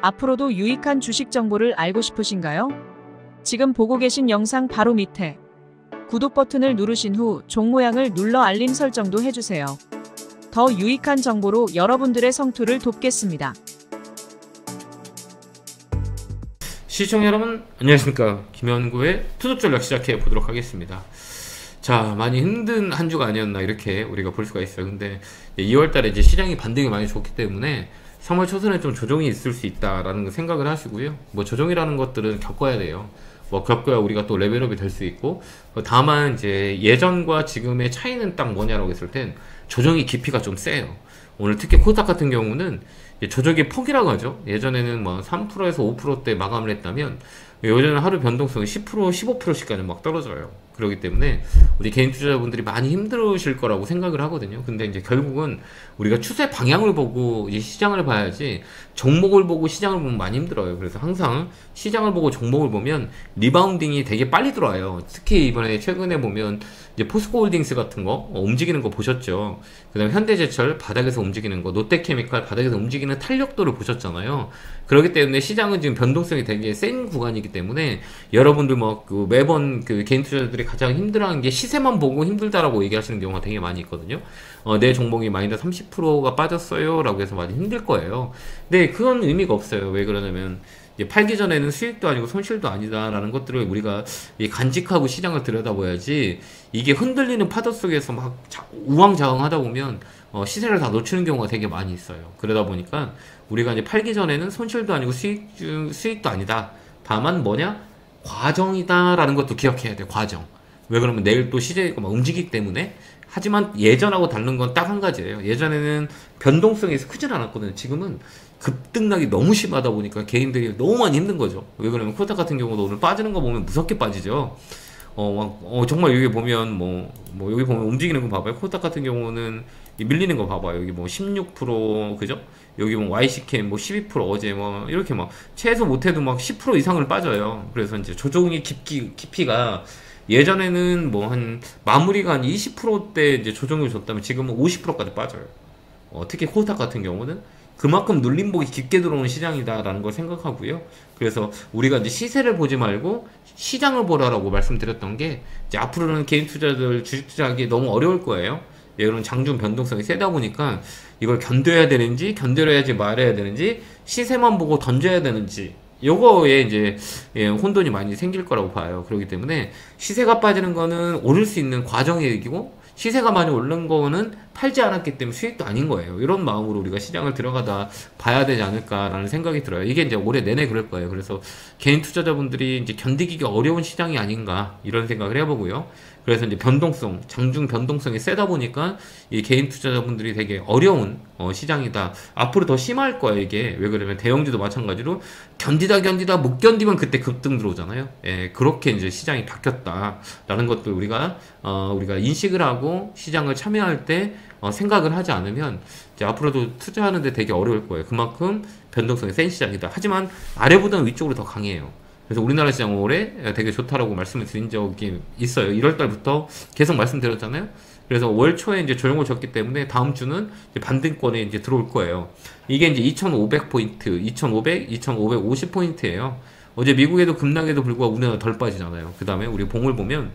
앞으로도 유익한 주식 정보를 알고 싶으신가요? 지금 보고 계신 영상 바로 밑에 구독 버튼을 누르신 후 종 모양을 눌러 알림 설정도 해주세요. 더 유익한 정보로 여러분들의 성투를 돕겠습니다. 시청자 여러분 안녕하십니까. 김현구의 투자 전략 시작해 보도록 하겠습니다. 자, 많이 힘든 한 주가 아니었나 이렇게 우리가 볼 수가 있어요. 근데 2월달에 이제 시장이 반등이 많이 좋기 때문에 3월 초선에 좀 조정이 있을 수 있다라는 생각을 하시고요. 뭐 조정이라는 것들은 겪어야 돼요. 뭐 겪어야 우리가 또 레벨업이 될 수 있고, 다만 이제 예전과 지금의 차이는 딱 뭐냐라고 했을 땐 조정이 깊이가 좀 세요. 오늘 특히 코스닥 같은 경우는 조정의 폭이라고 하죠. 예전에는 뭐 3%에서 5%대 마감을 했다면 요즘은 하루 변동성이 10%, 15%씩까지 막 떨어져요. 그렇기 때문에 우리 개인 투자자분들이 많이 힘들으실 거라고 생각을 하거든요. 근데 이제 결국은 우리가 추세 방향을 보고 이 시장을 봐야지 종목을 보고 시장을 보면 많이 힘들어요. 그래서 항상 시장을 보고 종목을 보면 리바운딩이 되게 빨리 들어와요. 특히 이번에 최근에 보면 이제 포스코홀딩스 같은 거 움직이는 거 보셨죠. 그 다음에 현대제철 바닥에서 움직이는 거, 롯데케미칼 바닥에서 움직이는 탄력도를 보셨잖아요. 그렇기 때문에 시장은 지금 변동성이 되게 센 구간이기 때문에 여러분들 뭐 그 매번 그 개인 투자자들이 가장 힘들어하는 게 시세만 보고 힘들다라고 얘기하시는 경우가 되게 많이 있거든요. 내 종목이 마이너스 30%가 빠졌어요 라고 해서 많이 힘들 거예요. 근데 그건 의미가 없어요. 왜 그러냐면 팔기 전에는 수익도 아니고 손실도 아니다라는 것들을 우리가 간직하고 시장을 들여다봐야지, 이게 흔들리는 파도 속에서 막 우왕좌왕하다 보면 시세를 다 놓치는 경우가 되게 많이 있어요. 그러다 보니까 우리가 이제 팔기 전에는 손실도 아니고 수익도 아니다. 다만 뭐냐? 과정이다라는 것도 기억해야 돼. 과정. 왜 그러면 내일 또 시세가 막 움직이기 때문에. 하지만 예전하고 다른 건 딱 한 가지예요. 예전에는 변동성이 크진 않았거든요. 지금은 급등락이 너무 심하다 보니까 개인들이 너무 많이 힘든 거죠. 왜 그러면 코스닥 같은 경우도 오늘 빠지는 거 보면 무섭게 빠지죠. 정말 여기 보면 여기 보면 움직이는 거 봐봐요. 코스닥 같은 경우는 밀리는 거 봐봐요. 여기 뭐 16% 그죠? 여기 뭐 YC캠 뭐 12% 어제 뭐 이렇게 막 최소 못해도 막 10% 이상을 빠져요. 그래서 이제 조정의 깊이가 예전에는 뭐 한 마무리가 한 20%대 이제 조정을 줬다면 지금은 50%까지 빠져요. 특히 코스닥 같은 경우는 그만큼 눌림목이 깊게 들어오는 시장이다라는 걸 생각하고요. 그래서 우리가 이제 시세를 보지 말고 시장을 보라라고 말씀드렸던 게, 이제 앞으로는 개인 투자들 주식 투자하기 너무 어려울 거예요. 이런 장중 변동성이 세다 보니까 이걸 견뎌야 되는지 견뎌야지 말아야 되는지, 시세만 보고 던져야 되는지, 요거에 이제 혼돈이 많이 생길 거라고 봐요. 그렇기 때문에 시세가 빠지는 거는 오를 수 있는 과정의 얘기고, 시세가 많이 오른 거는 팔지 않았기 때문에 수익도 아닌 거예요. 이런 마음으로 우리가 시장을 들어가다 봐야 되지 않을까라는 생각이 들어요. 이게 이제 올해 내내 그럴 거예요. 그래서 개인 투자자분들이 이제 견디기가 어려운 시장이 아닌가 이런 생각을 해보고요. 그래서 이제 변동성, 장중 변동성이 세다 보니까 이 개인 투자자분들이 되게 어려운 시장이다. 앞으로 더 심할 거예요, 이게. 왜 그러면 대형주도 마찬가지로 견디다 못 견디면 그때 급등 들어오잖아요. 예, 그렇게 이제 시장이 바뀌었다라는 것들 우리가 인식을 하고 시장을 참여할 때 생각을 하지 않으면 이제 앞으로도 투자하는데 되게 어려울 거예요. 그만큼 변동성이 센 시장이다. 하지만 아래보다는 위쪽으로 더 강해요. 그래서 우리나라 시장 올해 되게 좋다라고 말씀을 드린 적이 있어요. 1월 달부터 계속 말씀드렸잖아요. 그래서 월 초에 이제 조정을 줬기 때문에 다음 주는 이제 반등권에 이제 들어올 거예요. 이게 이제 2,500포인트, 2,500, 2,550포인트예요. 어제 미국에도 급락에도 불구하고 우리나라 덜 빠지잖아요. 그 다음에 우리 봉을 보면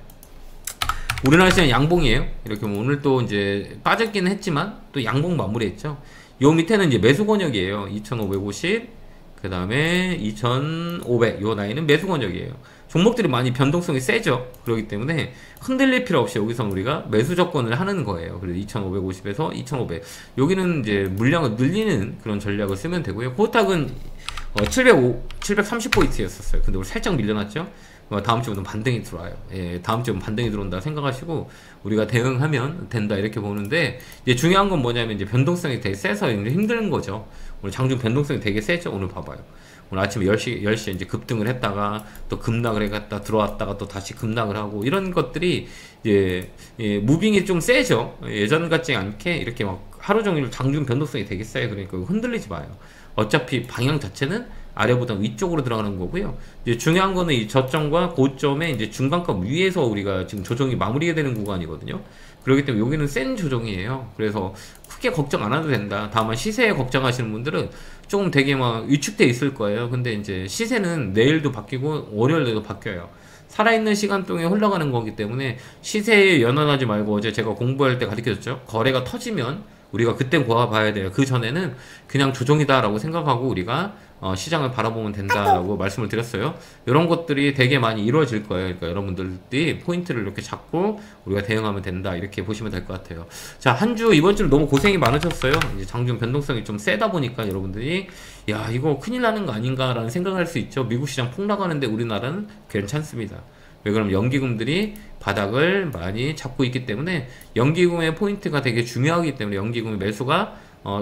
우리나라 시장 양봉이에요. 이렇게 오늘 또 이제 빠졌기는 했지만 또 양봉 마무리했죠. 요 밑에는 이제 매수 권역이에요. 2,550, 그 다음에 2,500, 요 라인은 매수 권역이에요. 종목들이 많이 변동성이 세죠. 그렇기 때문에 흔들릴 필요 없이 여기서 우리가 매수 접근을 하는 거예요. 그래서 2,550에서 2,500, 여기는 이제 물량을 늘리는 그런 전략을 쓰면 되고요. 코스닥은 730포인트였었어요. 근데 우리 살짝 밀려났죠. 다음 주부터는 반등이 들어와요. 예, 다음 주는 반등이 들어온다 생각하시고 우리가 대응하면 된다 이렇게 보는데, 이제 중요한 건 뭐냐면 이제 변동성이 되게 세서 힘든 거죠. 오늘 장중 변동성이 되게 세죠. 오늘 봐봐요. 오늘 아침에 10시에 이제 급등을 했다가 또 급락을 해갔다 들어왔다가 또 다시 급락을 하고, 이런 것들이 이제 무빙이 좀 세죠. 예전 같지 않게 이렇게 막 하루 종일 장중 변동성이 되게 세요. 그러니까 흔들리지 마요. 어차피 방향 자체는 아래보다 위쪽으로 들어가는 거고요. 이제 중요한 거는 이 저점과 고점의 이제 중간값 위에서 우리가 지금 조정이 마무리가 되는 구간이거든요. 그렇기 때문에 여기는 센 조정이에요. 그래서 크게 걱정 안 해도 된다. 다만 시세에 걱정하시는 분들은 조금 되게 막 위축돼 있을 거예요. 근데 이제 시세는 내일도 바뀌고 월요일에도 바뀌어요. 살아있는 시간 동안 흘러가는 거기 때문에 시세에 연연하지 말고, 어제 제가 공부할 때 가르쳐줬죠. 거래가 터지면 우리가 그땐 고아봐야 돼요. 그 전에는 그냥 조정이다라고 생각하고 우리가 시장을 바라보면 된다라고 말씀을 드렸어요. 이런 것들이 되게 많이 이루어질 거예요. 그러니까 여러분들이 포인트를 이렇게 잡고 우리가 대응하면 된다, 이렇게 보시면 될 것 같아요. 자, 한 주 이번 주는 너무 고생이 많으셨어요. 이제 장중 변동성이 좀 세다 보니까 여러분들이 야, 이거 큰일 나는 거 아닌가라는 생각을 할 수 있죠. 미국 시장 폭락하는데 우리나라는 괜찮습니다. 왜 그러면 연기금들이 바닥을 많이 잡고 있기 때문에 연기금의 포인트가 되게 중요하기 때문에 연기금의 매수가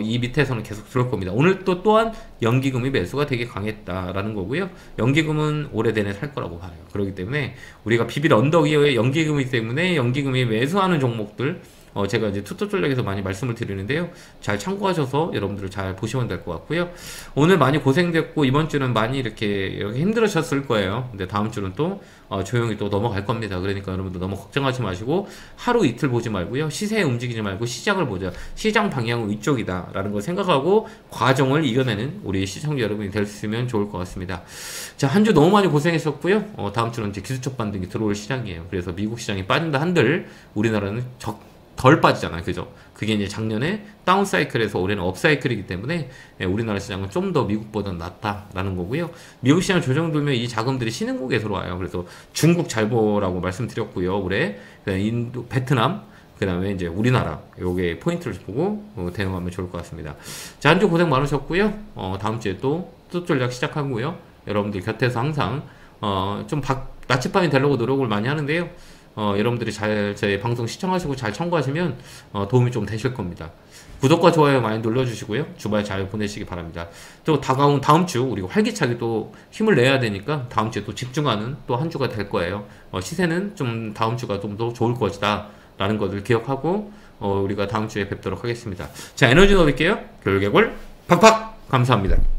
이 밑에서는 계속 들어올 겁니다. 오늘 또한 연기금의 매수가 되게 강했다라는 거고요. 연기금은 올해 내내 살 거라고 봐요. 그렇기 때문에 우리가 비빌 언덕 위에 연기금이기 때문에 연기금이 매수하는 종목들, 제가 이제 투톱 전략에서 많이 말씀을 드리는데요. 잘 참고하셔서 여러분들 잘 보시면 될 것 같고요. 오늘 많이 고생됐고 이번 주는 많이 이렇게 힘들으셨을 거예요. 근데 다음 주는 또 조용히 또 넘어갈 겁니다. 그러니까 여러분들 너무 걱정하지 마시고 하루 이틀 보지 말고요. 시세에 움직이지 말고 시장을 보자. 시장 방향은 이쪽이다 라는 걸 생각하고 과정을 이겨내는 우리 시청자 여러분이 될 수 있으면 좋을 것 같습니다. 자, 한 주 너무 많이 고생했었고요. 다음 주는 이제 기술적 반등이 들어올 시장이에요. 그래서 미국 시장이 빠진다 한들 우리나라는 덜 빠지잖아요. 그죠? 그게 이제 작년에 다운사이클에서 올해는 업사이클이기 때문에 우리나라 시장은 좀 더 미국보다 낫다라는 거고요. 미국 시장 조정되면 이 자금들이 신흥국에 들어와요. 그래서 중국 잘 보라고 말씀드렸고요. 올해 인도, 베트남, 그 다음에 이제 우리나라, 요게 포인트를 보고 대응하면 좋을 것 같습니다. 자, 한 주 고생 많으셨고요. 다음 주에 또 전략 시작하고요. 여러분들 곁에서 항상 좀 나침반이 되려고 노력을 많이 하는데요. 여러분들이 잘 제 방송 시청하시고 잘 참고하시면 도움이 좀 되실 겁니다. 구독과 좋아요 많이 눌러주시고요. 주말 잘 보내시기 바랍니다. 또 다가온 다음 주 우리가 활기차게 또 힘을 내야 되니까 다음 주에 또 집중하는 또 한 주가 될 거예요. 시세는 좀 다음 주가 좀 더 좋을 것이다 라는 것을 기억하고 우리가 다음 주에 뵙도록 하겠습니다. 자, 에너지 넣어드릴게요. 결계골 팍팍. 감사합니다.